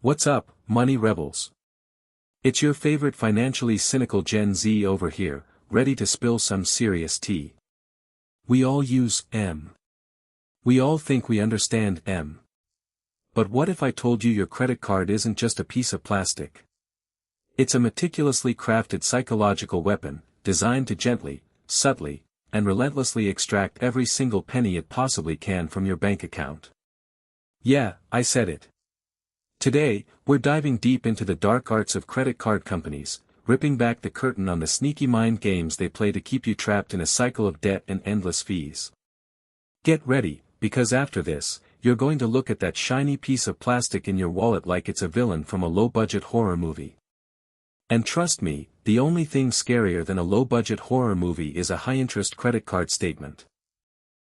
What's up, money rebels? It's your favorite financially cynical Gen Z over here, ready to spill some serious tea. We all use M. We all think we understand M. But what if I told you your credit card isn't just a piece of plastic? It's a meticulously crafted psychological weapon, designed to gently, subtly, and relentlessly extract every single penny it possibly can from your bank account. Yeah, I said it. Today, we're diving deep into the dark arts of credit card companies, ripping back the curtain on the sneaky mind games they play to keep you trapped in a cycle of debt and endless fees. Get ready, because after this, you're going to look at that shiny piece of plastic in your wallet like it's a villain from a low-budget horror movie. And trust me, the only thing scarier than a low-budget horror movie is a high-interest credit card statement.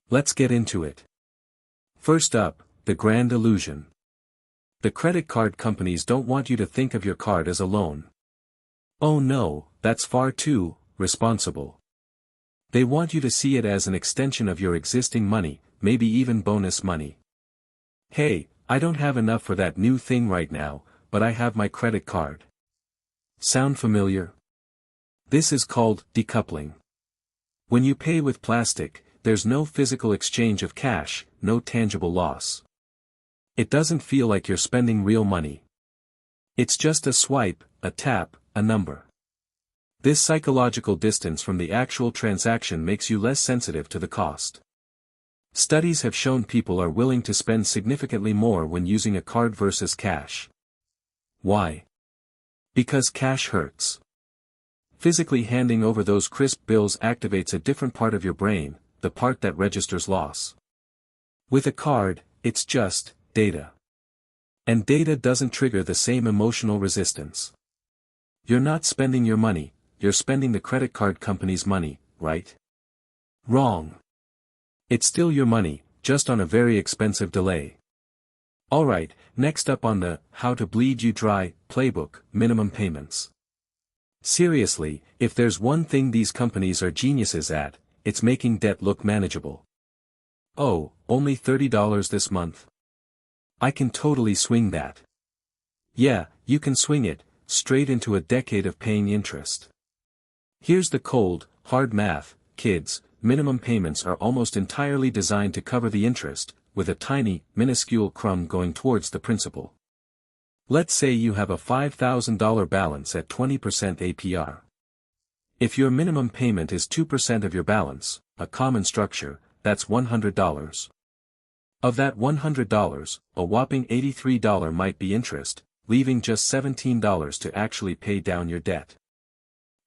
Let's get into it. First up, the grand illusion. The credit card companies don't want you to think of your card as a loan. Oh no, that's far too responsible. They want you to see it as an extension of your existing money, maybe even bonus money. Hey, I don't have enough for that new thing right now, but I have my credit card. Sound familiar? This is called decoupling. When you pay with plastic, there's no physical exchange of cash, no tangible loss. It doesn't feel like you're spending real money. It's just a swipe, a tap, a number. This psychological distance from the actual transaction makes you less sensitive to the cost. Studies have shown people are willing to spend significantly more when using a card versus cash. Why? Because cash hurts. Physically handing over those crisp bills activates a different part of your brain, the part that registers loss. With a card, it's just data. And data doesn't trigger the same emotional resistance. You're not spending your money, you're spending the credit card company's money, right? Wrong. It's still your money, just on a very expensive delay. Alright, next up on the How to Bleed You Dry playbook, minimum payments. Seriously, if there's one thing these companies are geniuses at, it's making debt look manageable. Oh, only $30 this month? I can totally swing that. Yeah, you can swing it, straight into a decade of paying interest. Here's the cold, hard math, kids, minimum payments are almost entirely designed to cover the interest, with a tiny, minuscule crumb going towards the principal. Let's say you have a $5,000 balance at 20% APR. If your minimum payment is 2% of your balance, a common structure, that's $100. Of that $100, a whopping $83 might be interest, leaving just $17 to actually pay down your debt.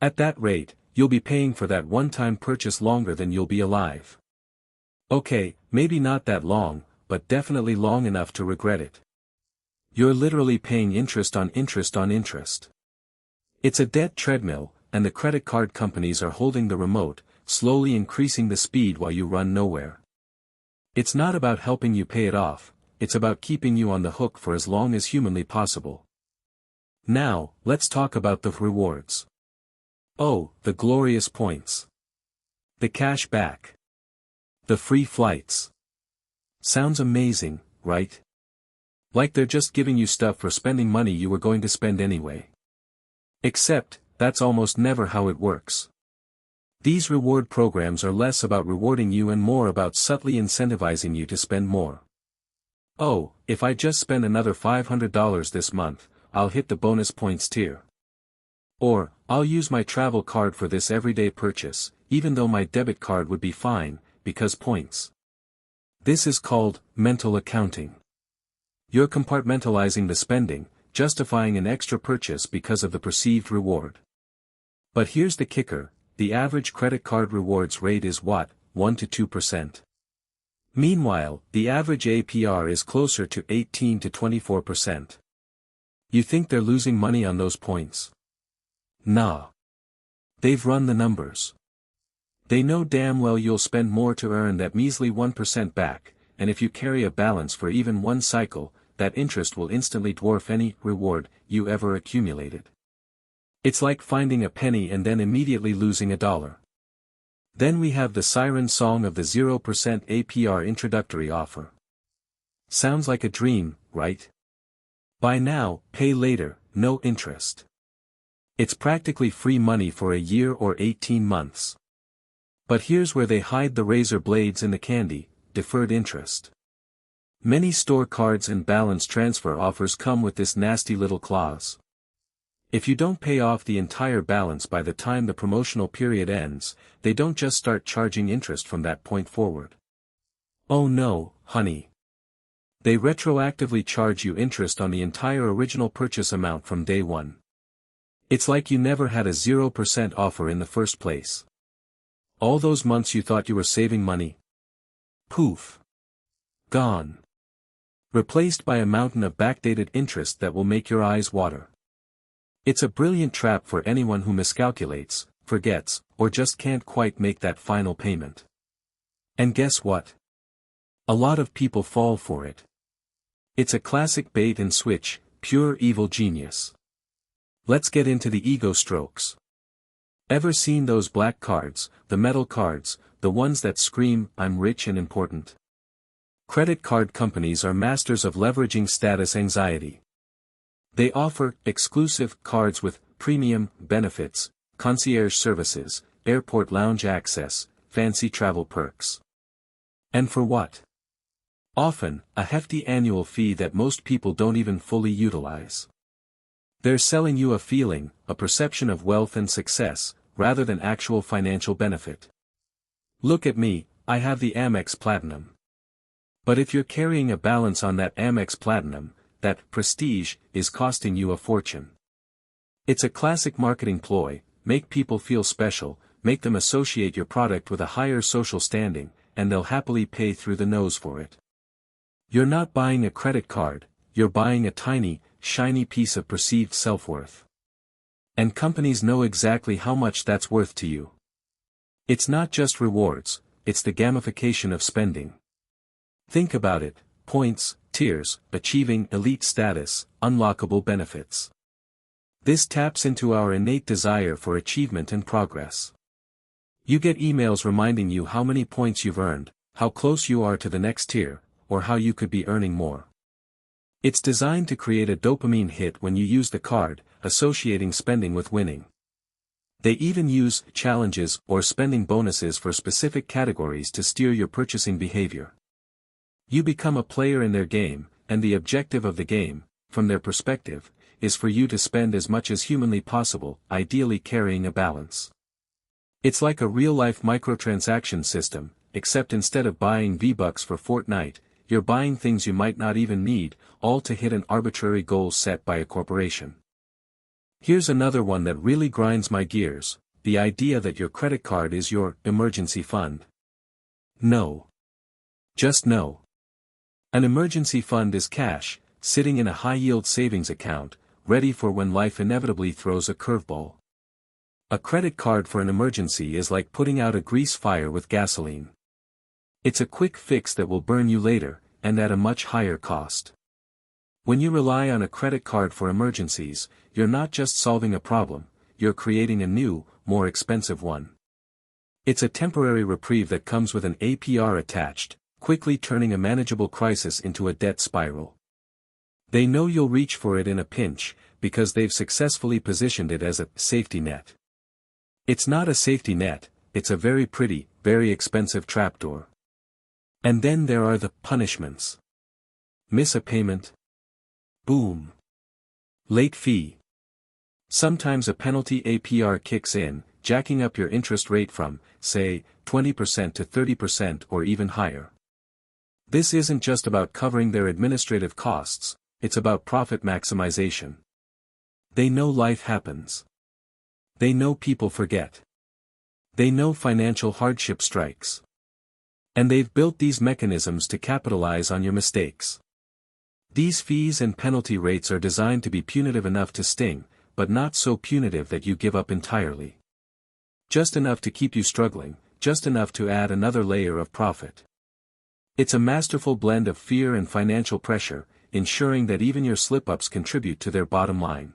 At that rate, you'll be paying for that one-time purchase longer than you'll be alive. Okay, maybe not that long, but definitely long enough to regret it. You're literally paying interest on interest on interest. It's a debt treadmill, and the credit card companies are holding the remote, slowly increasing the speed while you run nowhere. It's not about helping you pay it off, it's about keeping you on the hook for as long as humanly possible. Now, let's talk about the rewards. Oh, the glorious points. The cash back. The free flights. Sounds amazing, right? Like they're just giving you stuff for spending money you were going to spend anyway. Except, that's almost never how it works. These reward programs are less about rewarding you and more about subtly incentivizing you to spend more. Oh, if I just spend another $500 this month, I'll hit the bonus points tier. Or, I'll use my travel card for this everyday purchase, even though my debit card would be fine, because points. This is called mental accounting. You're compartmentalizing the spending, justifying an extra purchase because of the perceived reward. But here's the kicker, the average credit card rewards rate is what, 1 to 2%. Meanwhile, the average APR is closer to 18 to 24%. You think they're losing money on those points? Nah. They've run the numbers. They know damn well you'll spend more to earn that measly 1% back, and if you carry a balance for even one cycle, that interest will instantly dwarf any reward you ever accumulated. It's like finding a penny and then immediately losing $1. Then we have the siren song of the 0% APR introductory offer. Sounds like a dream, right? Buy now, pay later, no interest. It's practically free money for a year or 18 months. But here's where they hide the razor blades in the candy: deferred interest. Many store cards and balance transfer offers come with this nasty little clause. If you don't pay off the entire balance by the time the promotional period ends, they don't just start charging interest from that point forward. Oh no, honey. They retroactively charge you interest on the entire original purchase amount from day one. It's like you never had a 0% offer in the first place. All those months you thought you were saving money? Poof. Gone. Replaced by a mountain of backdated interest that will make your eyes water. It's a brilliant trap for anyone who miscalculates, forgets, or just can't quite make that final payment. And guess what? A lot of people fall for it. It's a classic bait and switch, pure evil genius. Let's get into the ego strokes. Ever seen those black cards, the metal cards, the ones that scream, "I'm rich and important"? Credit card companies are masters of leveraging status anxiety. They offer exclusive cards with premium benefits, concierge services, airport lounge access, fancy travel perks. And for what? Often, a hefty annual fee that most people don't even fully utilize. They're selling you a feeling, a perception of wealth and success, rather than actual financial benefit. Look at me, I have the Amex Platinum. But if you're carrying a balance on that Amex Platinum, that prestige is costing you a fortune. It's a classic marketing ploy: make people feel special, make them associate your product with a higher social standing, and they'll happily pay through the nose for it. You're not buying a credit card, you're buying a tiny, shiny piece of perceived self-worth. And companies know exactly how much that's worth to you. It's not just rewards, it's the gamification of spending. Think about it: points, tiers, achieving elite status, unlockable benefits. This taps into our innate desire for achievement and progress. You get emails reminding you how many points you've earned, how close you are to the next tier, or how you could be earning more. It's designed to create a dopamine hit when you use the card, associating spending with winning. They even use challenges or spending bonuses for specific categories to steer your purchasing behavior. You become a player in their game, and the objective of the game, from their perspective, is for you to spend as much as humanly possible, ideally carrying a balance. It's like a real-life microtransaction system, except instead of buying V-Bucks for Fortnite, you're buying things you might not even need, all to hit an arbitrary goal set by a corporation. Here's another one that really grinds my gears: the idea that your credit card is your emergency fund. No. Just no. An emergency fund is cash, sitting in a high-yield savings account, ready for when life inevitably throws a curveball. A credit card for an emergency is like putting out a grease fire with gasoline. It's a quick fix that will burn you later, and at a much higher cost. When you rely on a credit card for emergencies, you're not just solving a problem, you're creating a new, more expensive one. It's a temporary reprieve that comes with an APR attached, quickly turning a manageable crisis into a debt spiral. They know you'll reach for it in a pinch, because they've successfully positioned it as a safety net. It's not a safety net, it's a very pretty, very expensive trapdoor. And then there are the punishments. Miss a payment? Boom. Late fee. Sometimes a penalty APR kicks in, jacking up your interest rate from, say, 20% to 30% or even higher. This isn't just about covering their administrative costs, it's about profit maximization. They know life happens. They know people forget. They know financial hardship strikes. And they've built these mechanisms to capitalize on your mistakes. These fees and penalty rates are designed to be punitive enough to sting, but not so punitive that you give up entirely. Just enough to keep you struggling, just enough to add another layer of profit. It's a masterful blend of fear and financial pressure, ensuring that even your slip-ups contribute to their bottom line.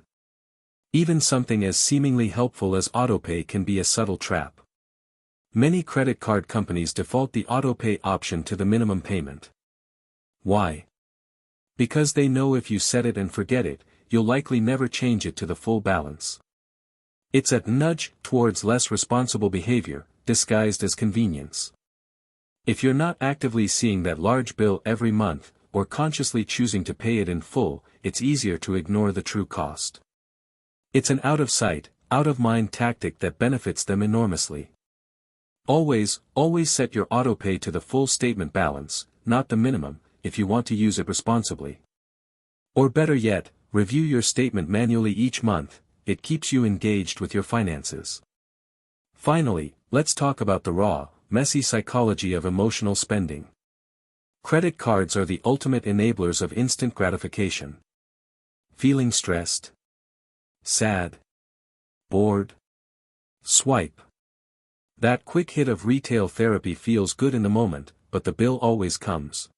Even something as seemingly helpful as autopay can be a subtle trap. Many credit card companies default the autopay option to the minimum payment. Why? Because they know if you set it and forget it, you'll likely never change it to the full balance. It's a nudge towards less responsible behavior, disguised as convenience. If you're not actively seeing that large bill every month, or consciously choosing to pay it in full, it's easier to ignore the true cost. It's an out-of-sight, out-of-mind tactic that benefits them enormously. Always set your autopay to the full statement balance, not the minimum, if you want to use it responsibly. Or better yet, review your statement manually each month. It keeps you engaged with your finances. Finally, let's talk about the raw, messy psychology of emotional spending. Credit cards are the ultimate enablers of instant gratification. Feeling stressed? Sad? Bored? Swipe. That quick hit of retail therapy feels good in the moment, but the bill always comes.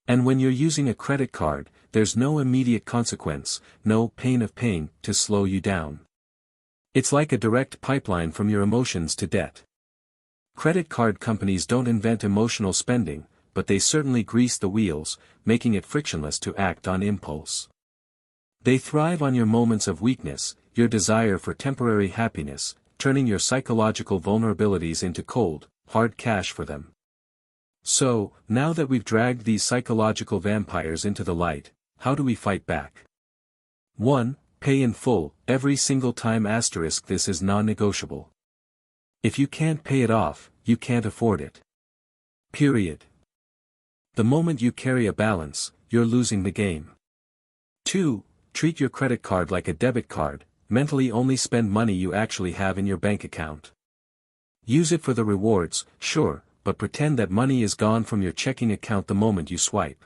And when you're using a credit card, there's no immediate consequence, no pain of pain, to slow you down. It's like a direct pipeline from your emotions to debt. Credit card companies don't invent emotional spending, but they certainly grease the wheels, making it frictionless to act on impulse. They thrive on your moments of weakness, your desire for temporary happiness, turning your psychological vulnerabilities into cold, hard cash for them. So, now that we've dragged these psychological vampires into the light, how do we fight back? 1. Pay in full, every single time. This is non-negotiable. If you can't pay it off, you can't afford it. Period. The moment you carry a balance, you're losing the game. 2. Treat your credit card like a debit card, mentally only spend money you actually have in your bank account. Use it for the rewards, sure, but pretend that money is gone from your checking account the moment you swipe.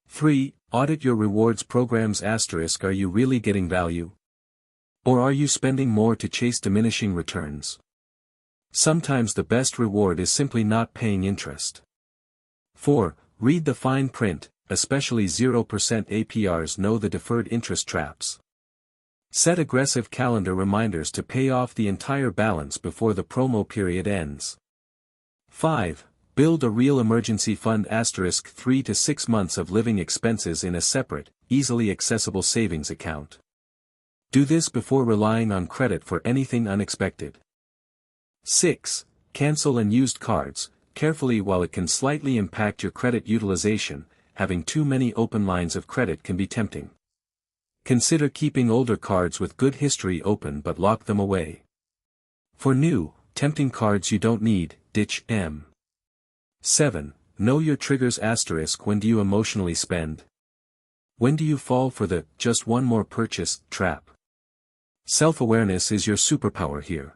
3. Audit your rewards programs. Are you really getting value? Or are you spending more to chase diminishing returns? Sometimes the best reward is simply not paying interest. 4. Read the fine print, especially 0% APRs. Know the deferred interest traps. Set aggressive calendar reminders to pay off the entire balance before the promo period ends. 5. Build a real emergency fund. 3 to 6 months of living expenses in a separate, easily accessible savings account. Do this before relying on credit for anything unexpected. 6. Cancel unused cards, carefully. While it can slightly impact your credit utilization, having too many open lines of credit can be tempting. Consider keeping older cards with good history open but lock them away. For new, tempting cards you don't need, ditch them. 7. Know your triggers. When do you emotionally spend? When do you fall for the just one more purchase trap? Self-awareness is your superpower here.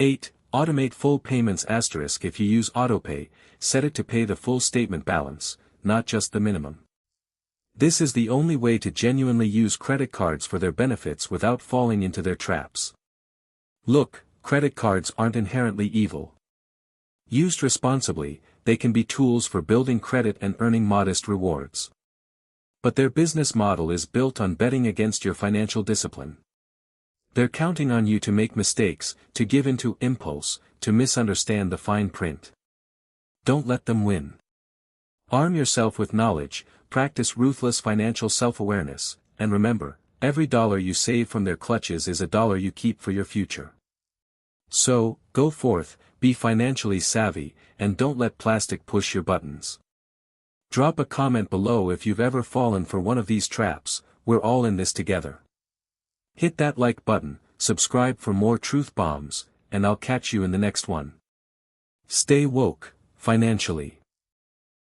8. Automate full payments. If you use autopay, set it to pay the full statement balance, not just the minimum. This is the only way to genuinely use credit cards for their benefits without falling into their traps. Look, credit cards aren't inherently evil. Used responsibly, they can be tools for building credit and earning modest rewards. But their business model is built on betting against your financial discipline. They're counting on you to make mistakes, to give in to impulse, to misunderstand the fine print. Don't let them win. Arm yourself with knowledge, practice ruthless financial self-awareness, and remember, every dollar you save from their clutches is a dollar you keep for your future. So, go forth, be financially savvy, and don't let plastic push your buttons. Drop a comment below if you've ever fallen for one of these traps. We're all in this together. Hit that like button, subscribe for more truth bombs, and I'll catch you in the next one. Stay woke, financially.